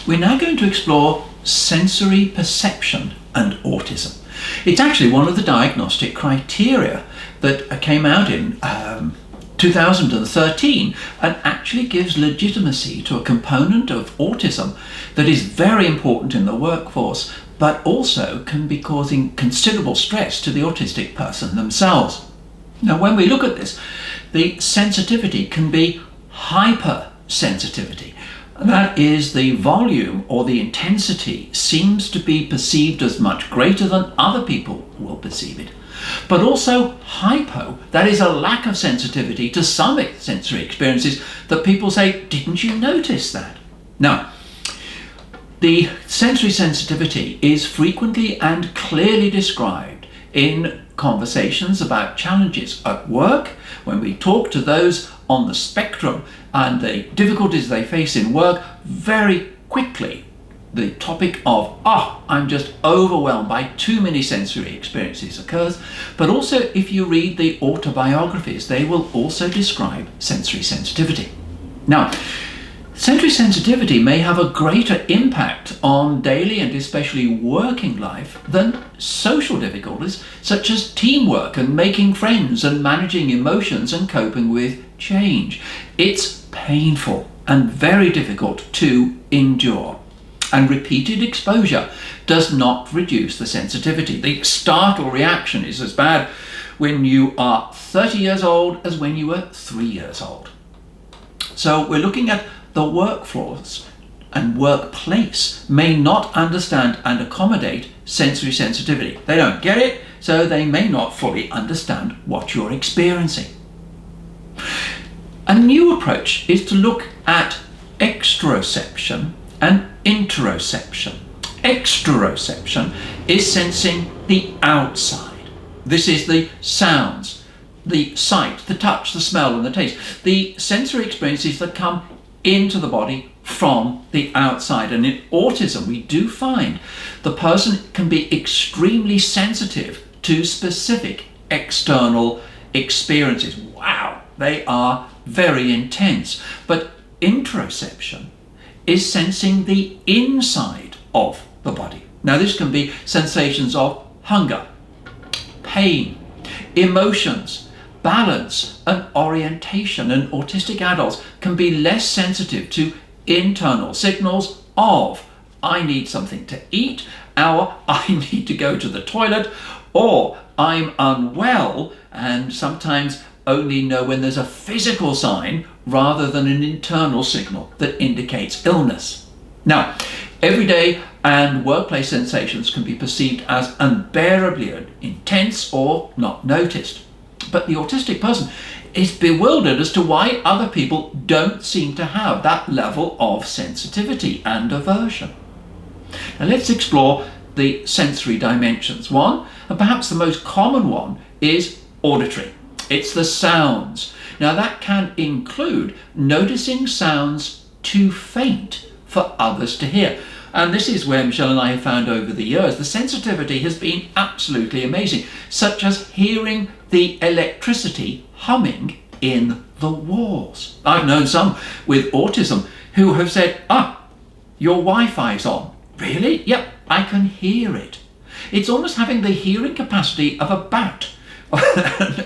We're now going to explore sensory perception and autism. It's actually one of the diagnostic criteria that came out in 2013 and actually gives legitimacy to a component of autism that is very important in the workforce, but also can be causing considerable stress to the autistic person themselves. Now, when we look at this, the sensitivity can be hypersensitivity. That is, the volume or the intensity seems to be perceived as much greater than other people will perceive it. But also hypo, that is a lack of sensitivity to some sensory experiences that people say, didn't you notice that? Now, the sensory sensitivity is frequently and clearly described in conversations about challenges at work, when we talk to those on the spectrum and the difficulties they face in work. Very quickly the topic of, I'm just overwhelmed by too many sensory experiences occurs. But also, if you read the autobiographies, they will also describe sensory sensitivity. Now, sensory sensitivity may have a greater impact on daily and especially working life than social difficulties such as teamwork and making friends and managing emotions and coping with change. It's painful and very difficult to endure. And repeated exposure does not reduce the sensitivity. The startle reaction is as bad when you are 30 years old as when you were 3 years old. So we're looking at the workforce and workplace may not understand and accommodate sensory sensitivity. They don't get it, so they may not fully understand what you're experiencing. A new approach is to look at exteroception and interoception. Exteroception is sensing the outside. This is the sounds, the sight, the touch, the smell and the taste. The sensory experiences that come into the body from the outside. And in autism, we do find the person can be extremely sensitive to specific external experiences. Wow, they are very intense. But interoception is sensing the inside of the body. Now, this can be sensations of hunger, pain, emotions, balance and orientation. And autistic adults can be less sensitive to internal signals of, I need something to eat, or I need to go to the toilet, or I'm unwell, and sometimes only know when there's a physical sign rather than an internal signal that indicates illness. Now, everyday and workplace sensations can be perceived as unbearably intense or not noticed. But the autistic person is bewildered as to why other people don't seem to have that level of sensitivity and aversion. Now let's explore the sensory dimensions. One, and perhaps the most common one, is auditory. It's the sounds. Now that can include noticing sounds too faint for others to hear. And this is where Michelle and I have found over the years the sensitivity has been absolutely amazing, such as hearing the electricity humming in the walls. I've known some with autism who have said, your Wi-Fi's on. Really? Yep, I can hear it. It's almost having the hearing capacity of a bat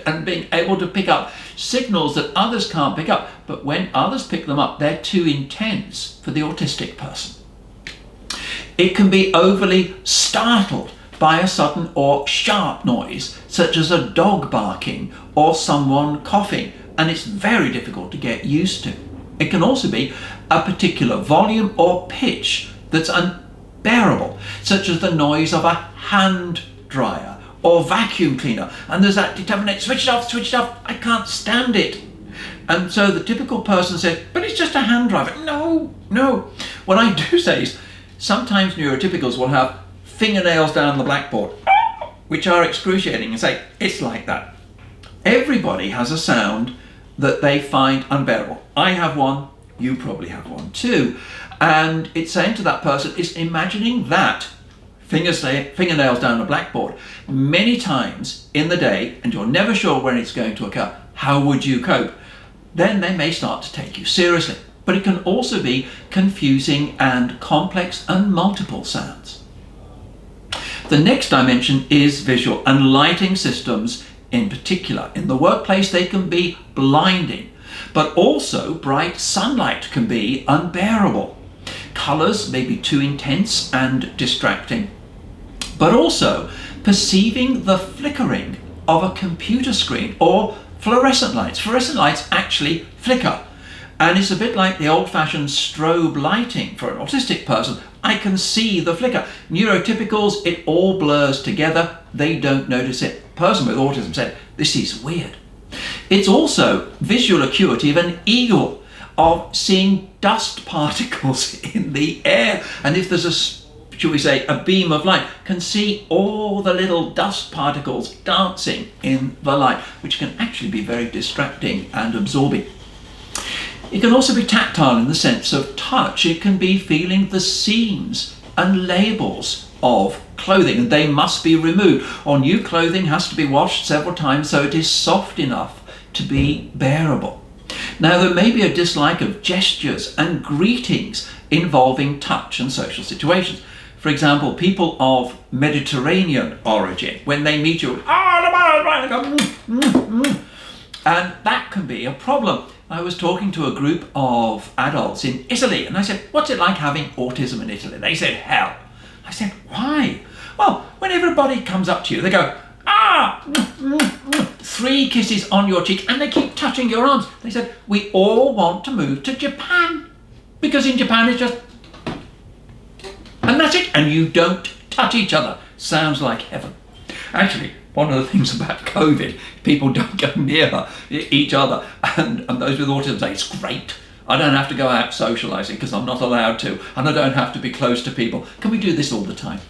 and being able to pick up signals that others can't pick up. But when others pick them up, they're too intense for the autistic person. It can be overly startled by a sudden or sharp noise, such as a dog barking or someone coughing, and it's very difficult to get used to. It can also be a particular volume or pitch that's unbearable, such as the noise of a hand dryer or vacuum cleaner, and there's that determinate, switch it off, I can't stand it. And so the typical person says, but it's just a hand dryer. No. What I do say is, sometimes neurotypicals will have fingernails down the blackboard, which are excruciating, and say, it's like that. Everybody has a sound that they find unbearable. I have one, you probably have one too. And it's saying to that person, it's imagining that fingernails down the blackboard many times in the day, and you're never sure when it's going to occur. How would you cope? Then they may start to take you seriously. but it can also be confusing and complex and multiple sounds. The next dimension is visual, and lighting systems in particular. In the workplace, they can be blinding, but also bright sunlight can be unbearable. Colours may be too intense and distracting, but also perceiving the flickering of a computer screen or fluorescent lights. Fluorescent lights actually flicker, and it's a bit like the old-fashioned strobe lighting for an autistic person. I can see the flicker. Neurotypicals, it all blurs together. They don't notice it. A person with autism said, this is weird. It's also visual acuity of an eagle, of seeing dust particles in the air. And if there's should we say, a beam of light, can see all the little dust particles dancing in the light, which can actually be very distracting and absorbing. It can also be tactile in the sense of touch. It can be feeling the seams and labels of clothing, and they must be removed, or new clothing has to be washed several times so it is soft enough to be bearable. Now, there may be a dislike of gestures and greetings involving touch and social situations. For example, people of Mediterranean origin, when they meet you, and that can be a problem. I was talking to a group of adults in Italy, and I said, what's it like having autism in Italy? They said, hell. I said, why? Well, when everybody comes up to you, they go, 3 kisses on your cheek, and they keep touching your arms. They said, we all want to move to Japan, because in Japan it's just, and that's it, and you don't touch each other. Sounds like heaven. Actually, one of the things about COVID, people don't go near each other, and those with autism say, it's great. I don't have to go out socialising because I'm not allowed to, and I don't have to be close to people. Can we do this all the time?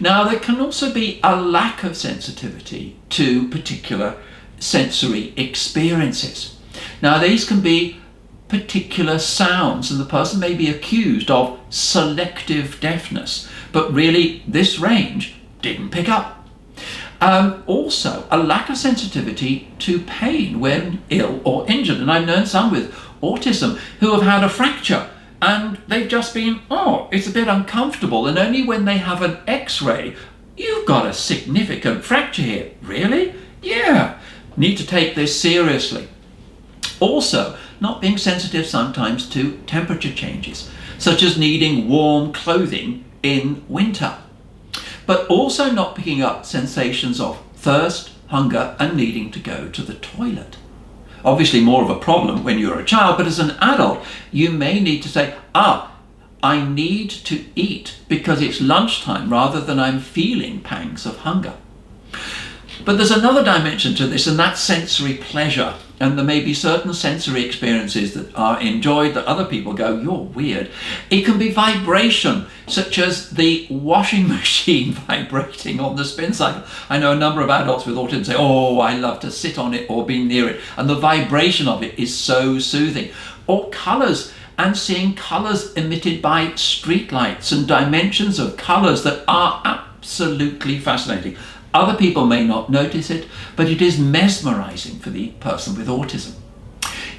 Now, there can also be a lack of sensitivity to particular sensory experiences. Now, these can be particular sounds, and the person may be accused of selective deafness, but really this range didn't pick up. Also, a lack of sensitivity to pain when ill or injured, and I've known some with autism who have had a fracture and they've just been, it's a bit uncomfortable, and only when they have an x-ray, you've got a significant fracture here. Really? Yeah. Need to take this seriously. Also, not being sensitive sometimes to temperature changes, such as needing warm clothing in winter, but also not picking up sensations of thirst, hunger, and needing to go to the toilet. Obviously more of a problem when you're a child, but as an adult, you may need to say, I need to eat because it's lunchtime, rather than I'm feeling pangs of hunger. But there's another dimension to this, and that's sensory pleasure. And there may be certain sensory experiences that are enjoyed that other people go, you're weird. It can be vibration, such as the washing machine vibrating on the spin cycle. I know a number of adults with autism say, I love to sit on it or be near it. And the vibration of it is so soothing. Or colours, and seeing colours emitted by streetlights and dimensions of colours that are absolutely fascinating. Other people may not notice it, but it is mesmerizing for the person with autism.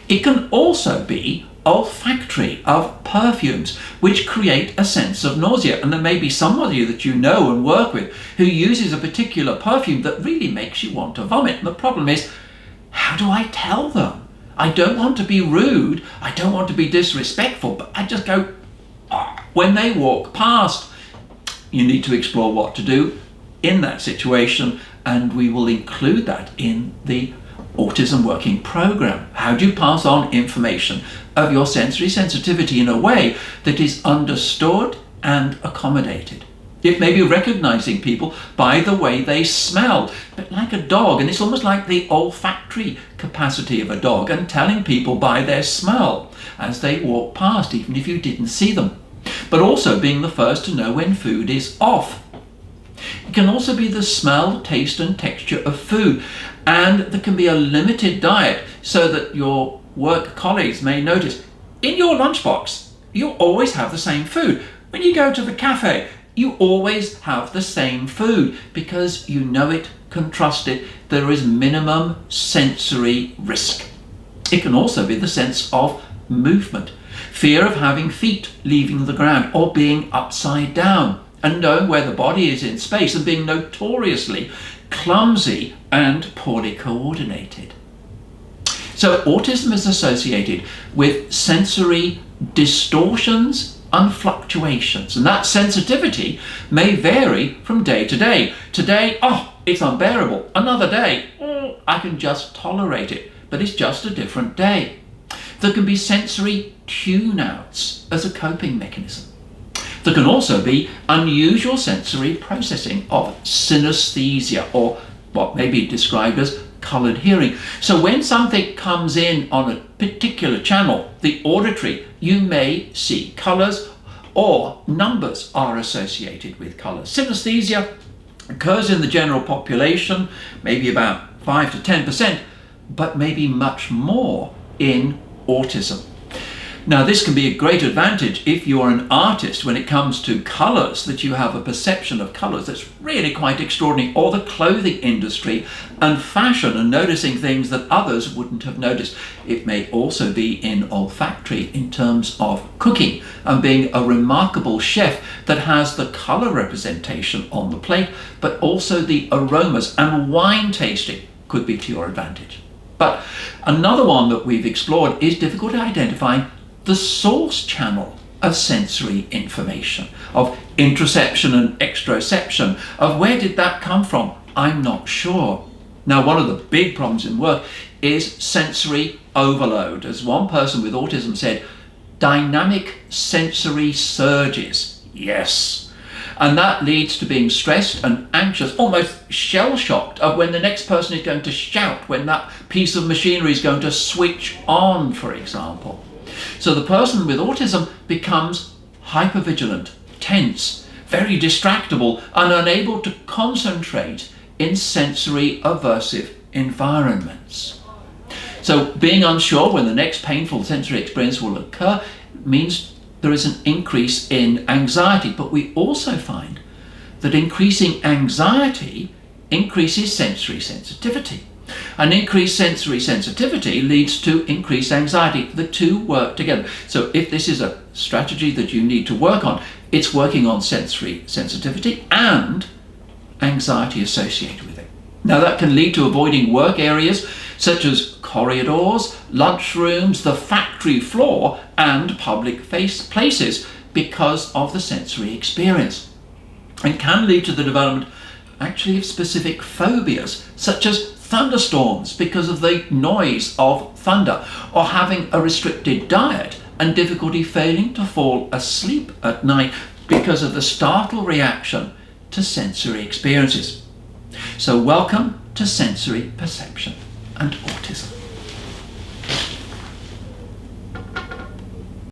It can also be olfactory, of perfumes, which create a sense of nausea. And there may be somebody that you know and work with who uses a particular perfume that really makes you want to vomit. And the problem is, how do I tell them? I don't want to be rude, I don't want to be disrespectful, but I just go, when they walk past. You need to explore what to do in that situation, and we will include that in the autism working program. How do you pass on information of your sensory sensitivity in a way that is understood and accommodated? It may be recognizing people by the way they smell, but like a dog, and it's almost like the olfactory capacity of a dog, and telling people by their smell as they walk past, even if you didn't see them. But also being the first to know when food is off. It can also be the smell, taste and texture of food, and there can be a limited diet so that your work colleagues may notice in your lunchbox you always have the same food. When you go to the cafe, you always have the same food because you know it, can trust it. There is minimum sensory risk. It can also be the sense of movement. fear of having feet leaving the ground or being upside down, and knowing where the body is in space and being notoriously clumsy and poorly coordinated. So autism is associated with sensory distortions and fluctuations, and that sensitivity may vary from day to day. Today, it's unbearable. Another day, I can just tolerate it, but it's just a different day. There can be sensory tune-outs as a coping mechanism. There can also be unusual sensory processing of synesthesia, or what may be described as coloured hearing. So when something comes in on a particular channel, the auditory, you may see colours, or numbers are associated with colours. Synesthesia occurs in the general population, maybe about 5 to 10%, but maybe much more in autism. Now, this can be a great advantage if you're an artist when it comes to colours, that you have a perception of colours that's really quite extraordinary, or the clothing industry and fashion and noticing things that others wouldn't have noticed. It may also be in olfactory in terms of cooking and being a remarkable chef that has the colour representation on the plate, but also the aromas, and wine tasting could be to your advantage. But another one that we've explored is difficult at identifying the source channel of sensory information, of interoception and exteroception, of where did that come from? I'm not sure. Now, one of the big problems in work is sensory overload. As one person with autism said, dynamic sensory surges. Yes. And that leads to being stressed and anxious, almost shell-shocked of when the next person is going to shout, when that piece of machinery is going to switch on, for example. So the person with autism becomes hypervigilant, tense, very distractible, and unable to concentrate in sensory aversive environments. So being unsure when the next painful sensory experience will occur means there is an increase in anxiety, but we also find that increasing anxiety increases sensory sensitivity. An increased sensory sensitivity leads to increased anxiety. The two work together. So if this is a strategy that you need to work on, it's working on sensory sensitivity and anxiety associated with it. Now that can lead to avoiding work areas such as corridors, lunchrooms, the factory floor, and public places because of the sensory experience. And can lead to the development actually of specific phobias such as thunderstorms because of the noise of thunder, or having a restricted diet and difficulty failing to fall asleep at night because of the startle reaction to sensory experiences. So welcome to sensory perception and autism.